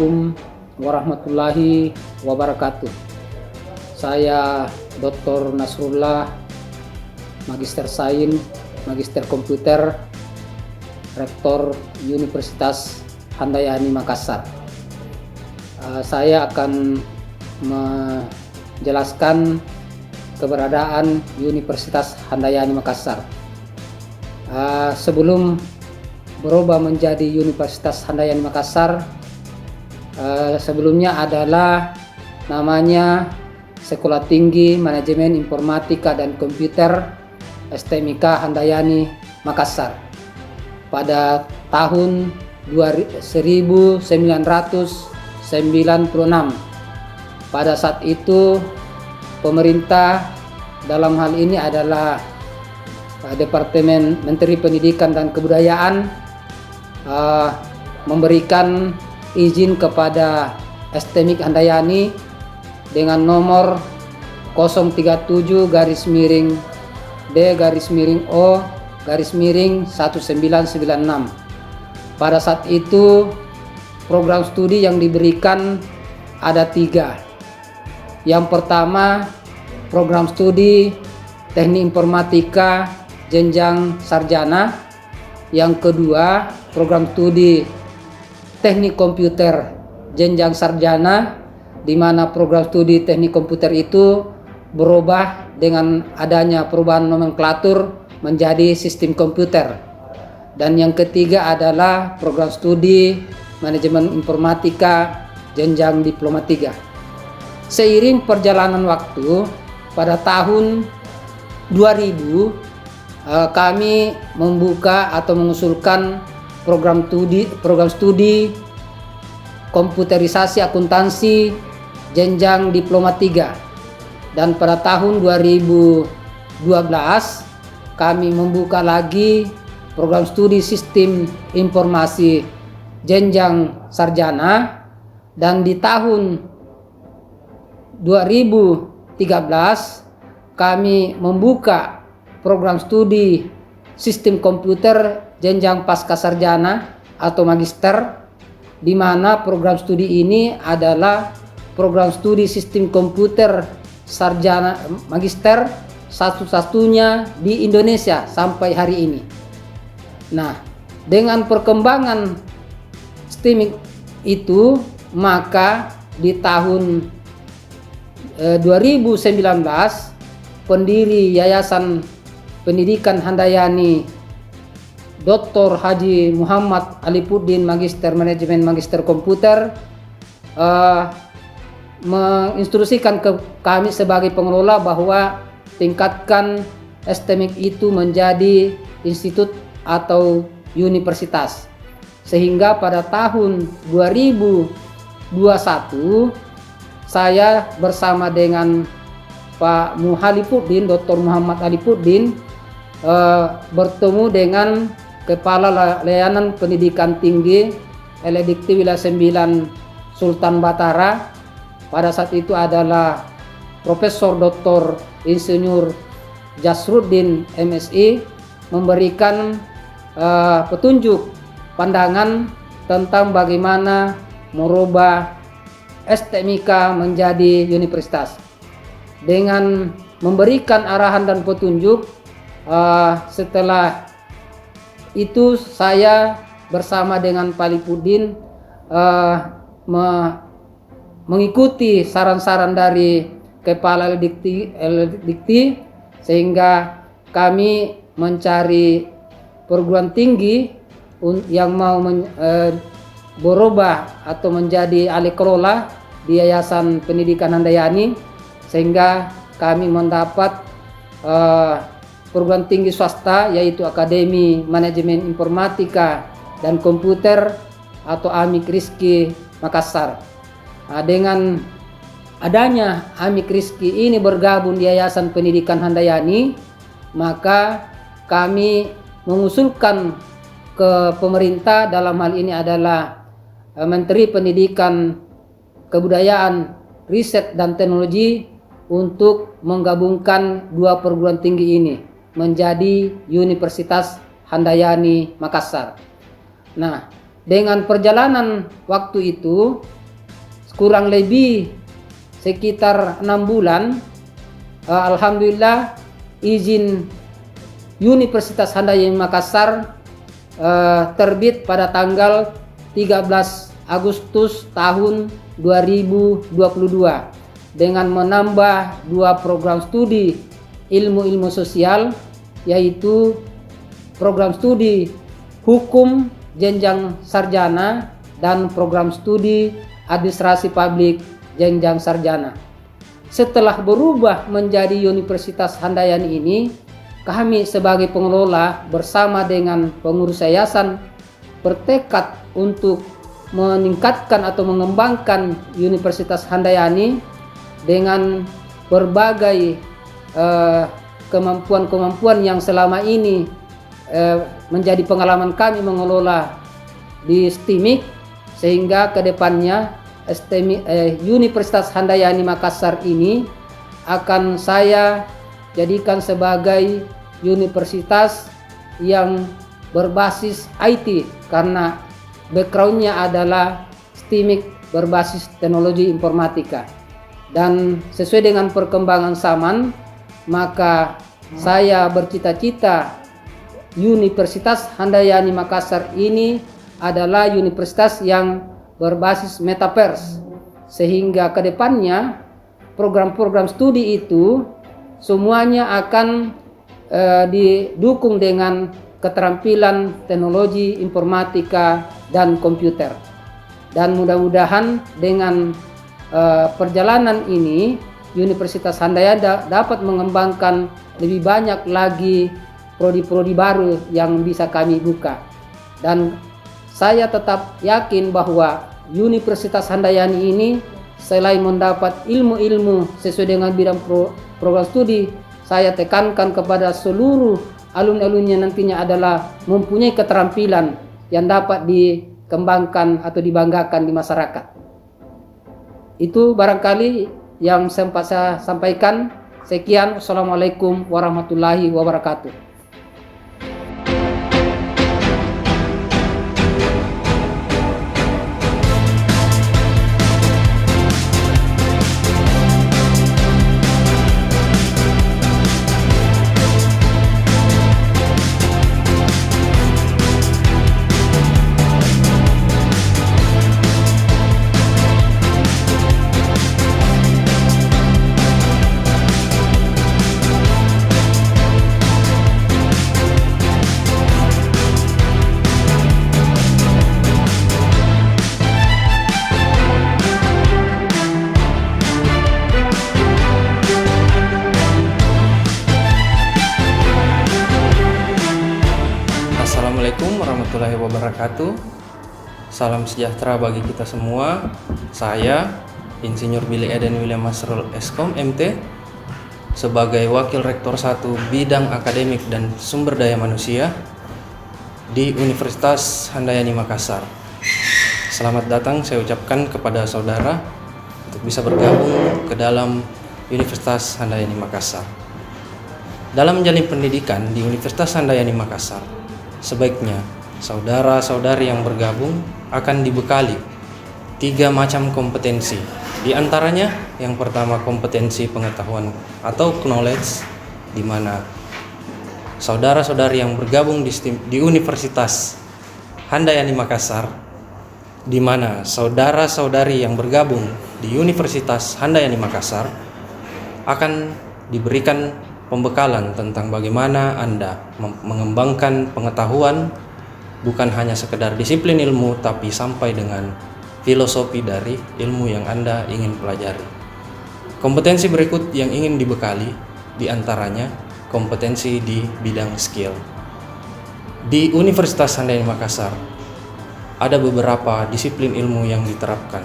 Assalamualaikum warahmatullahi wabarakatuh. Saya Dr. Nasrullah, Magister Sains, Magister Komputer, Rektor Universitas Handayani Makassar. Saya akan menjelaskan keberadaan Universitas Handayani Makassar. Sebelum berubah menjadi Universitas Handayani Makassar, sebelumnya adalah namanya Sekolah Tinggi Manajemen Informatika dan Komputer STMIK Handayani Makassar pada tahun 1996. Pada saat itu pemerintah dalam hal ini adalah Departemen Menteri Pendidikan dan Kebudayaan memberikan izin kepada STMIK Handayani dengan nomor 037-D-O-1996. Pada saat itu program studi yang diberikan ada 3. Yang pertama, program studi Teknik Informatika jenjang sarjana. Yang kedua, program studi Teknik Komputer jenjang sarjana, di mana program studi Teknik Komputer itu berubah dengan adanya perubahan nomenklatur menjadi Sistem Komputer. Dan yang ketiga adalah program studi Manajemen Informatika jenjang Diploma 3. Seiring perjalanan waktu, pada tahun 2000 kami membuka atau mengusulkan program studi komputerisasi akuntansi jenjang Diploma 3. Dan pada tahun 2012 kami membuka lagi program studi Sistem Informasi jenjang sarjana, dan di tahun 2013 kami membuka program studi Sistem Komputer jenjang pasca sarjana atau magister, di mana program studi ini adalah program studi Sistem Komputer sarjana magister satu-satunya di Indonesia sampai hari ini. Nah, dengan perkembangan STEM itu, maka di tahun 2019 pendiri Yayasan Pendidikan Handayani Dr. Haji Muhammad Alipuddin Magister Manajemen Magister Komputer menginstruksikan ke kami sebagai pengelola bahwa tingkatkan STMIK itu menjadi institut atau universitas. Sehingga pada tahun 2021 saya bersama dengan Pak Muhalipuddin, Dr. Muhammad Alipuddin, bertemu dengan Kepala Layanan Pendidikan Tinggi LDikti Wilayah 9 Sultan Batara. Pada saat itu adalah Profesor Dr. Insinyur Jasruddin MSI, memberikan petunjuk pandangan tentang bagaimana merubah STMIK menjadi universitas. Dengan memberikan arahan dan petunjuk, setelah itu saya bersama dengan Pak Alipuddin mengikuti saran-saran dari Kepala LDikti, sehingga kami mencari perguruan tinggi yang mau berubah atau menjadi ahli kelola di Yayasan Pendidikan Handayani, sehingga kami mendapat perguruan tinggi swasta, yaitu Akademi Manajemen Informatika dan Komputer atau AMIK Rizky Makassar. Dengan adanya AMIK Rizky ini bergabung di Yayasan Pendidikan Handayani, maka kami mengusulkan ke pemerintah, dalam hal ini adalah Menteri Pendidikan, Kebudayaan, Riset dan Teknologi, untuk menggabungkan 2 perguruan tinggi ini menjadi Universitas Handayani Makassar. Nah, dengan perjalanan waktu itu kurang lebih sekitar 6 bulan, alhamdulillah izin Universitas Handayani Makassar terbit pada tanggal 13 Agustus tahun 2022 dengan menambah 2 program studi ilmu-ilmu sosial, yaitu program studi hukum jenjang sarjana dan program studi administrasi publik jenjang sarjana. Setelah berubah menjadi Universitas Handayani ini, kami sebagai pengelola bersama dengan pengurus yayasan bertekad untuk meningkatkan atau mengembangkan Universitas Handayani dengan berbagai kemampuan-kemampuan yang selama ini menjadi pengalaman kami mengelola di STIMIK, sehingga kedepannya Universitas Handayani Makassar ini akan saya jadikan sebagai universitas yang berbasis IT, karena backgroundnya adalah STIMIK berbasis teknologi informatika. Dan sesuai dengan perkembangan zaman, maka saya bercita-cita Universitas Handayani Makassar ini adalah universitas yang berbasis metaverse, sehingga kedepannya program-program studi itu semuanya akan didukung dengan keterampilan teknologi informatika dan komputer. Dan mudah-mudahan dengan perjalanan ini Universitas Handayani dapat mengembangkan lebih banyak lagi prodi-prodi baru yang bisa kami buka. Dan saya tetap yakin bahwa Universitas Handayani ini selain mendapat ilmu-ilmu sesuai dengan bidang program studi, saya tekankan kepada seluruh alumni-alumninya nantinya adalah mempunyai keterampilan yang dapat dikembangkan atau dibanggakan di masyarakat. Itu barangkali yang sempat saya sampaikan. Sekian, Assalamualaikum warahmatullahi wabarakatuh. Assalamualaikum warahmatullahi wabarakatuh. Salam sejahtera bagi kita semua. Saya Insinyur Billy Eden William Masrul Eskom MT sebagai Wakil Rektor 1 Bidang Akademik dan Sumber Daya Manusia di Universitas Handayani Makassar. Selamat datang saya ucapkan kepada saudara untuk bisa bergabung ke dalam Universitas Handayani Makassar. Dalam menjalani pendidikan di Universitas Handayani Makassar, sebaiknya saudara-saudari yang bergabung akan dibekali 3 macam kompetensi. Di antaranya yang pertama kompetensi pengetahuan atau knowledge, di mana saudara-saudari yang bergabung di Universitas Handayani Makassar, di mana saudara-saudari yang bergabung di Universitas Handayani Makassar akan diberikan pembekalan tentang bagaimana Anda mengembangkan pengetahuan, bukan hanya sekedar disiplin ilmu, tapi sampai dengan filosofi dari ilmu yang Anda ingin pelajari. Kompetensi berikut yang ingin dibekali diantaranya kompetensi di bidang skill. Di Universitas Handayani Makassar ada beberapa disiplin ilmu yang diterapkan,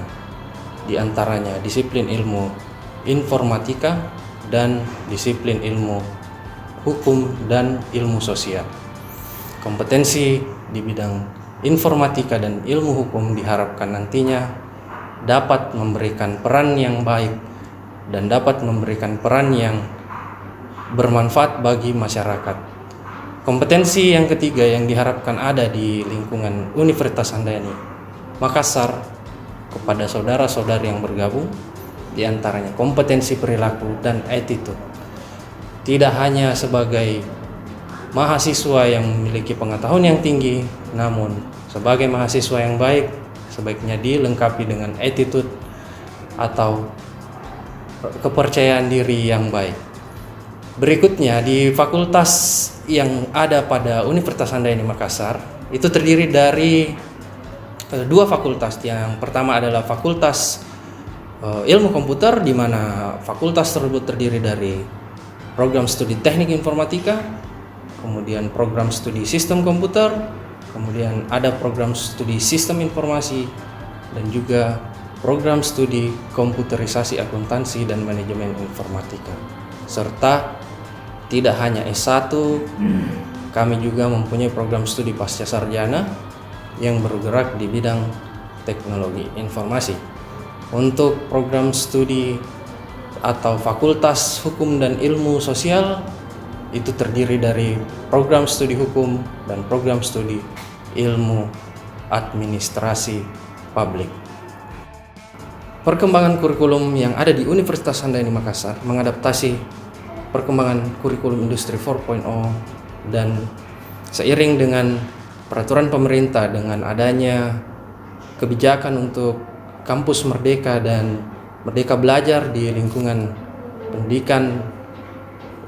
diantaranya disiplin ilmu informatika dan disiplin ilmu hukum dan ilmu sosial. Kompetensi di bidang informatika dan ilmu hukum diharapkan nantinya dapat memberikan peran yang baik dan dapat memberikan peran yang bermanfaat bagi masyarakat. Kompetensi yang ketiga yang diharapkan ada di lingkungan Universitas Handayani Makassar kepada saudara-saudari yang bergabung, diantaranya kompetensi perilaku dan attitude. Tidak hanya sebagai mahasiswa yang memiliki pengetahuan yang tinggi, namun sebagai mahasiswa yang baik sebaiknya dilengkapi dengan attitude atau kepercayaan diri yang baik. Berikutnya, di fakultas yang ada pada Universitas Handayani Makassar itu terdiri dari dua fakultas. Yang pertama adalah Fakultas Ilmu Komputer, di mana fakultas tersebut terdiri dari program studi Teknik Informatika, kemudian program studi Sistem Komputer, kemudian ada program studi Sistem Informasi, dan juga program studi Komputerisasi Akuntansi dan Manajemen Informatika. Serta tidak hanya S1, kami juga mempunyai program studi pasca sarjana yang bergerak di bidang teknologi informasi. Untuk program studi atau Fakultas Hukum dan Ilmu Sosial itu terdiri dari program studi hukum dan program studi ilmu administrasi publik. Perkembangan kurikulum yang ada di Universitas Handayani Makassar mengadaptasi perkembangan kurikulum industri 4.0, dan seiring dengan peraturan pemerintah dengan adanya kebijakan untuk kampus merdeka dan merdeka belajar di lingkungan pendidikan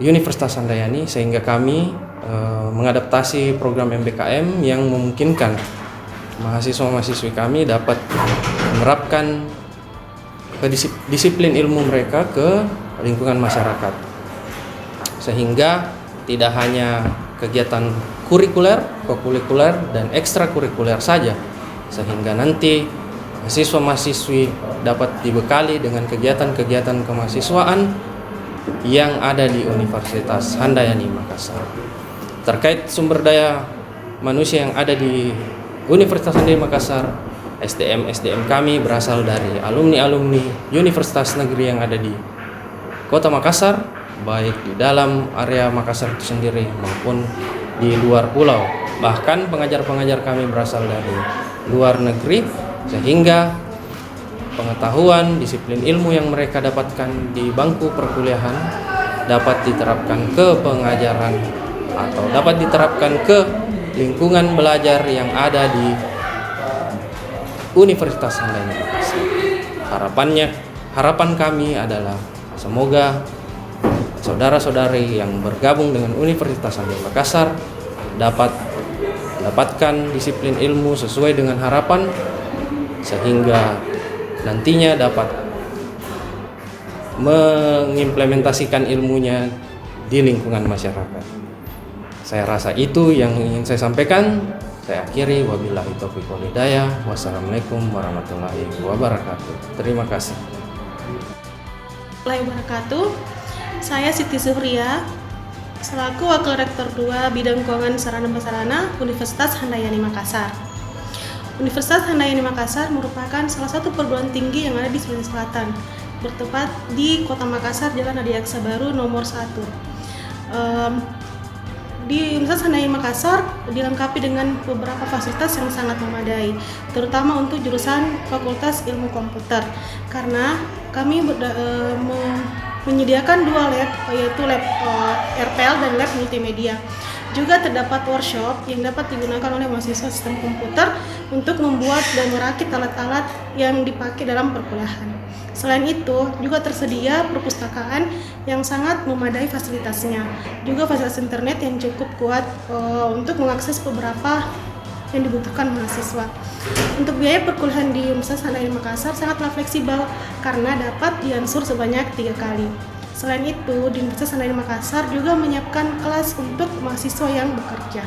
Universitas Handayani, sehingga kami mengadaptasi program MBKM yang memungkinkan mahasiswa-mahasiswi kami dapat menerapkan disiplin ilmu mereka ke lingkungan masyarakat, sehingga tidak hanya kegiatan kurikuler, kokurikuler, dan ekstrakurikuler saja, sehingga nanti mahasiswa-mahasiswi dapat dibekali dengan kegiatan-kegiatan kemahasiswaan yang ada di Universitas Handayani Makassar. Terkait sumber daya manusia yang ada di Universitas Handayani Makassar, SDM kami berasal dari alumni-alumni Universitas Negeri yang ada di Kota Makassar, baik di dalam area Makassar itu sendiri maupun di luar pulau. Bahkan pengajar-pengajar kami berasal dari luar negeri, sehingga pengetahuan, disiplin ilmu yang mereka dapatkan di bangku perkuliahan dapat diterapkan ke pengajaran atau dapat diterapkan ke lingkungan belajar yang ada di Universitas Handayani Makassar. Harapan kami adalah semoga saudara-saudari yang bergabung dengan Universitas Handayani Makassar dapat mendapatkan disiplin ilmu sesuai dengan harapan, sehingga nantinya dapat mengimplementasikan ilmunya di lingkungan masyarakat. Saya rasa itu yang ingin saya sampaikan. Saya akhiri, wabillahi taufiq wal hidayah. Wassalamualaikum warahmatullahi wabarakatuh. Terima kasih. Wabarakatuh. Saya Siti Zuhria, selaku Wakil Rektor 2 Bidang Keuangan Sarana Prasarana Universitas Handayani Makassar. Universitas Handayani Makassar merupakan salah satu perguruan tinggi yang ada di Sulawesi Selatan, bertempat di Kota Makassar, Jalan Adiaksa Baru nomor 1. Di Universitas Handayani Makassar dilengkapi dengan beberapa fasilitas yang sangat memadai, terutama untuk jurusan Fakultas Ilmu Komputer, karena kami menyediakan dua lab, yaitu lab RPL dan lab multimedia. Juga terdapat workshop yang dapat digunakan oleh mahasiswa sistem komputer untuk membuat dan merakit alat-alat yang dipakai dalam perkuliahan. Selain itu, juga tersedia perpustakaan yang sangat memadai fasilitasnya. Juga fasilitas internet yang cukup kuat untuk mengakses beberapa yang dibutuhkan mahasiswa. Untuk biaya perkuliahan di Universitas Handayani Makassar sangatlah fleksibel karena dapat diansur sebanyak 3 kali. Selain itu, di Universitas Handayani Makassar juga menyiapkan kelas untuk mahasiswa yang bekerja.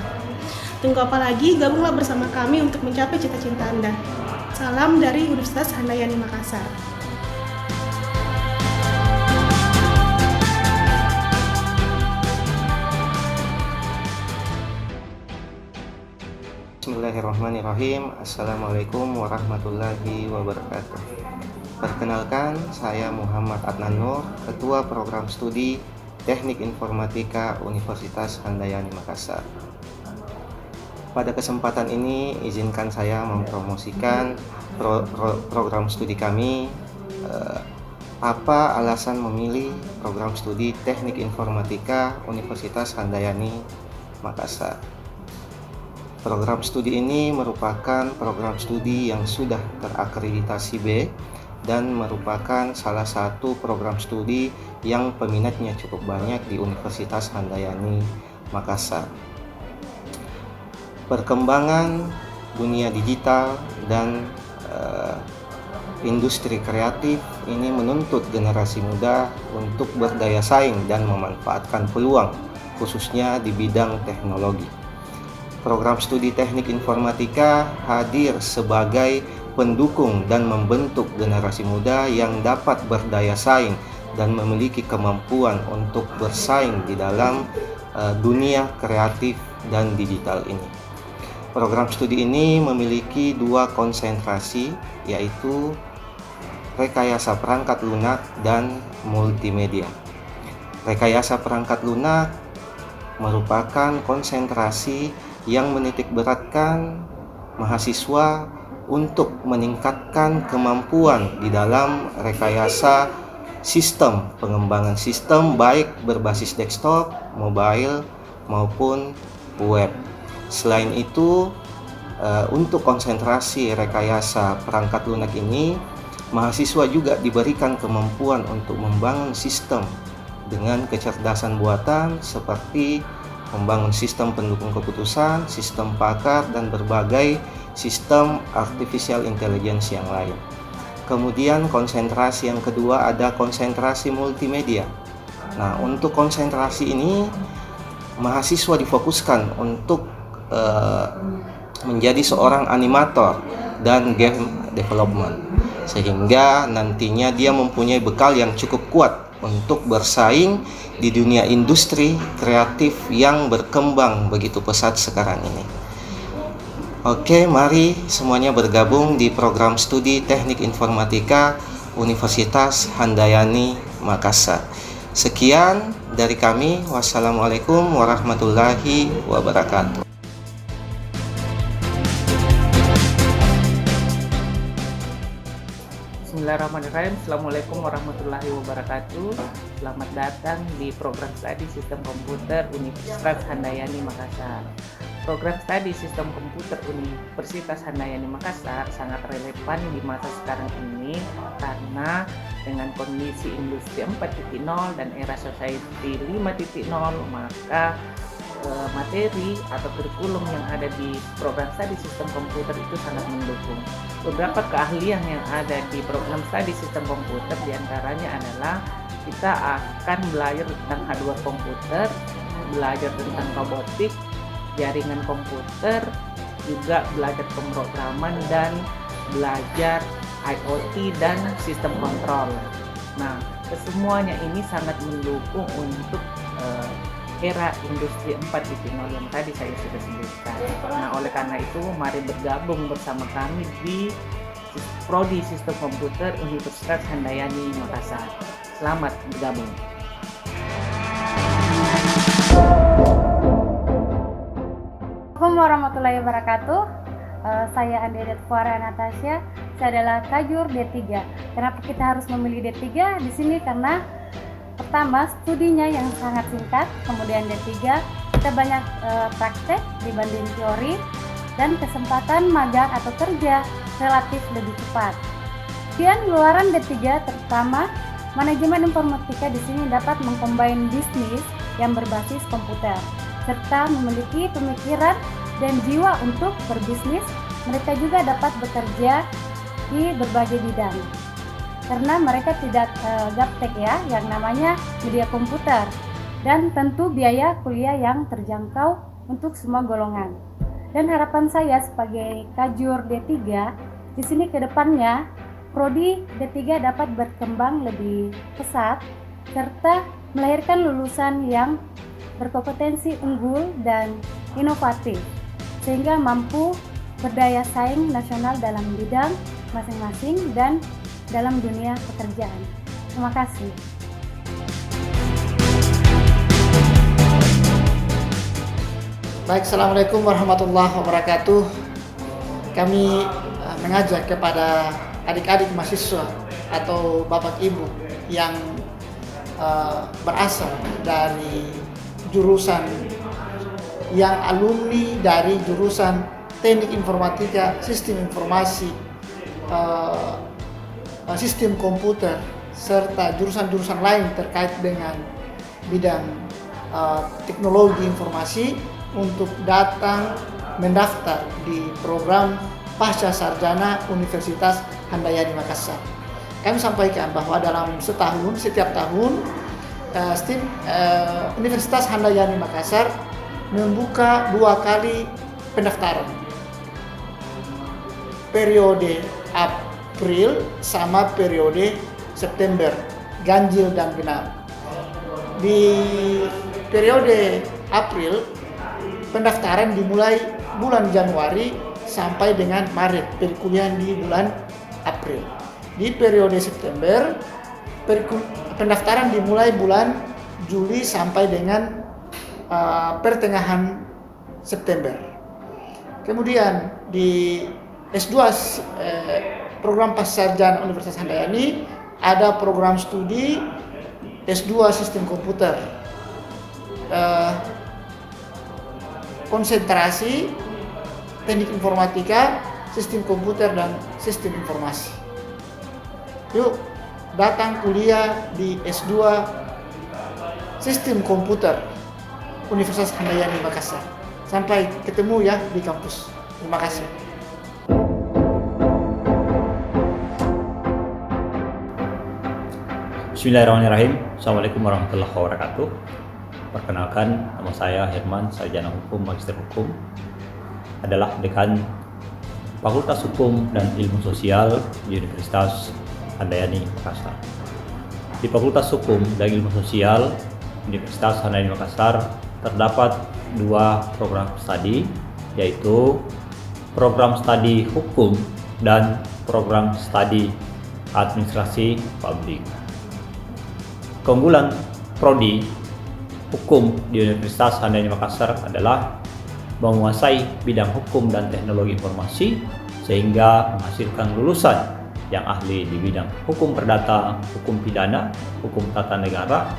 Tunggu apa lagi, gabunglah bersama kami untuk mencapai cita-cita Anda. Salam dari Universitas Handayani Makassar. Bismillahirrahmanirrahim. Assalamualaikum warahmatullahi wabarakatuh. Perkenalkan, saya Muhammad Adnan Nur, Ketua Program Studi Teknik Informatika Universitas Handayani Makassar. Pada kesempatan ini izinkan saya mempromosikan program studi kami. Apa alasan memilih program studi Teknik Informatika Universitas Handayani Makassar? Program studi ini merupakan program studi yang sudah terakreditasi B dan merupakan salah satu program studi yang peminatnya cukup banyak di Universitas Handayani Makassar. Perkembangan dunia digital dan industri kreatif ini menuntut generasi muda untuk berdaya saing dan memanfaatkan peluang, khususnya di bidang teknologi. Program studi Teknik Informatika hadir sebagai pendukung dan membentuk generasi muda yang dapat berdaya saing dan memiliki kemampuan untuk bersaing di dalam dunia kreatif dan digital ini. Program studi ini memiliki dua konsentrasi, yaitu rekayasa perangkat lunak dan multimedia. Rekayasa perangkat lunak merupakan konsentrasi yang menitikberatkan mahasiswa untuk meningkatkan kemampuan di dalam rekayasa sistem, pengembangan sistem baik berbasis desktop, mobile maupun web. Selain itu, untuk konsentrasi rekayasa perangkat lunak ini, mahasiswa juga diberikan kemampuan untuk membangun sistem dengan kecerdasan buatan seperti membangun sistem pendukung keputusan, sistem pakar, dan berbagai sistem artificial intelligence yang lain. Kemudian konsentrasi yang kedua ada konsentrasi multimedia. Nah, untuk konsentrasi ini mahasiswa difokuskan untuk menjadi seorang animator dan game development, sehingga nantinya dia mempunyai bekal yang cukup kuat untuk bersaing di dunia industri kreatif yang berkembang begitu pesat sekarang ini. Oke, mari semuanya bergabung di program studi Teknik Informatika Universitas Handayani Makassar. Sekian dari kami. Wassalamualaikum warahmatullahi wabarakatuh. Bismillahirrahmanirrahim. Assalamualaikum warahmatullahi wabarakatuh. Selamat datang di program studi Sistem Komputer Universitas Handayani Makassar. Program studi Sistem Komputer Universitas Handayani Makassar sangat relevan di masa sekarang ini karena dengan kondisi industri 4.0 dan era society 5.0, maka materi atau kurikulum yang ada di program studi sistem komputer itu sangat mendukung. Beberapa keahlian yang ada di program studi sistem komputer diantaranya adalah kita akan belajar tentang hardware komputer, belajar tentang robotik, jaringan komputer, juga belajar pemrograman dan belajar IoT dan sistem kontrol. Nah, kesemuanya ini sangat mendukung untuk era industri 4.0 yang tadi saya sudah sebutkan. Nah, oleh karena itu mari bergabung bersama kami di Prodi Sistem Komputer Universitas Handayani Makassar. Selamat bergabung. Assalamualaikum warahmatullahi wabarakatuh. Saya Andedet Fuara Natasha. Saya adalah Kajur D3. Kenapa kita harus memilih D3 di sini? Karena pertama, studinya yang sangat singkat, kemudian D3 kita banyak praktek dibanding teori, dan kesempatan magang atau kerja relatif lebih cepat. Kemudian luaran D3 terutama manajemen informatika di sini dapat mengcombine bisnis yang berbasis komputer serta memiliki pemikiran dan jiwa untuk berbisnis. Mereka juga dapat bekerja di berbagai bidang. Karena mereka tidak gaptek ya, yang namanya media komputer, dan tentu biaya kuliah yang terjangkau untuk semua golongan. Dan harapan saya sebagai Kajur D3 di sini ke depannya prodi D3 dapat berkembang lebih pesat serta melahirkan lulusan yang berkompetensi unggul dan inovatif sehingga mampu berdaya saing nasional dalam bidang masing-masing dan dalam dunia pekerjaan. Terima kasih. Baik, Assalamualaikum warahmatullahi wabarakatuh. Kami mengajak kepada adik-adik mahasiswa atau bapak ibu yang berasal dari jurusan yang alumni dari jurusan Teknik Informatika, Sistem Informasi, Sistem Komputer, serta jurusan-jurusan lain terkait dengan bidang teknologi informasi untuk datang mendaftar di program Pasca Sarjana Universitas Handayani Makassar. Kami sampaikan bahwa dalam setahun, setiap tahun Universitas Handayani Makassar membuka 2 kali pendaftaran, periode April sama periode September, ganjil dan genap. Di periode April, pendaftaran dimulai bulan Januari sampai dengan Maret, perkuliahan di bulan April. Di periode September, pendaftaran dimulai bulan Juli sampai dengan pertengahan September. Kemudian di S2 program Pascasarjana Universitas Handayani ada program studi S2 Sistem Komputer, konsentrasi Teknik Informatika, Sistem Komputer dan Sistem Informasi. Yuk datang kuliah di S2 Sistem Komputer Universitas Handayani Makassar. Sampai ketemu ya di kampus. Terima kasih. Bismillahirrahmanirrahim. Assalamualaikum warahmatullahi wabarakatuh. Perkenalkan, nama saya Herman, sarjana hukum, magister hukum, adalah dekan Fakultas Hukum dan Ilmu Sosial di Universitas Handayani Makassar. Di Fakultas Hukum dan Ilmu Sosial Universitas Handayani Makassar terdapat 2 program studi, yaitu program studi hukum dan program studi administrasi publik. Keunggulan prodi hukum di Universitas Handayani Makassar adalah menguasai bidang hukum dan teknologi informasi sehingga menghasilkan lulusan yang ahli di bidang hukum perdata, hukum pidana, hukum tata negara,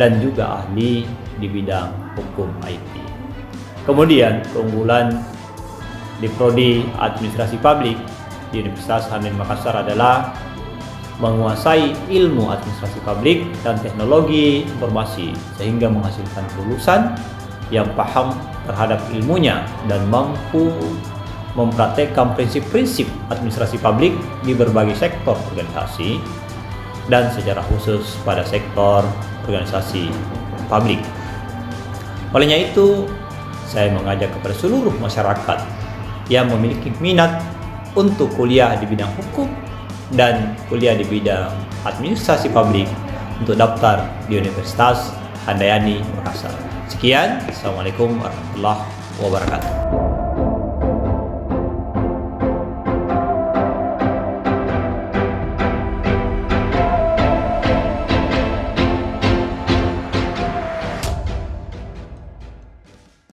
dan juga ahli di bidang hukum IT. Kemudian keunggulan di prodi administrasi publik di Universitas Handayani Makassar adalah menguasai ilmu administrasi publik dan teknologi informasi sehingga menghasilkan lulusan yang paham terhadap ilmunya dan mampu mempraktekkan prinsip-prinsip administrasi publik di berbagai sektor organisasi dan secara khusus pada sektor organisasi publik. Olehnya itu, saya mengajak kepada seluruh masyarakat yang memiliki minat untuk kuliah di bidang hukum dan kuliah di bidang administrasi publik untuk daftar di Universitas Handayani Makassar. Sekian, Assalamualaikum warahmatullahi wabarakatuh.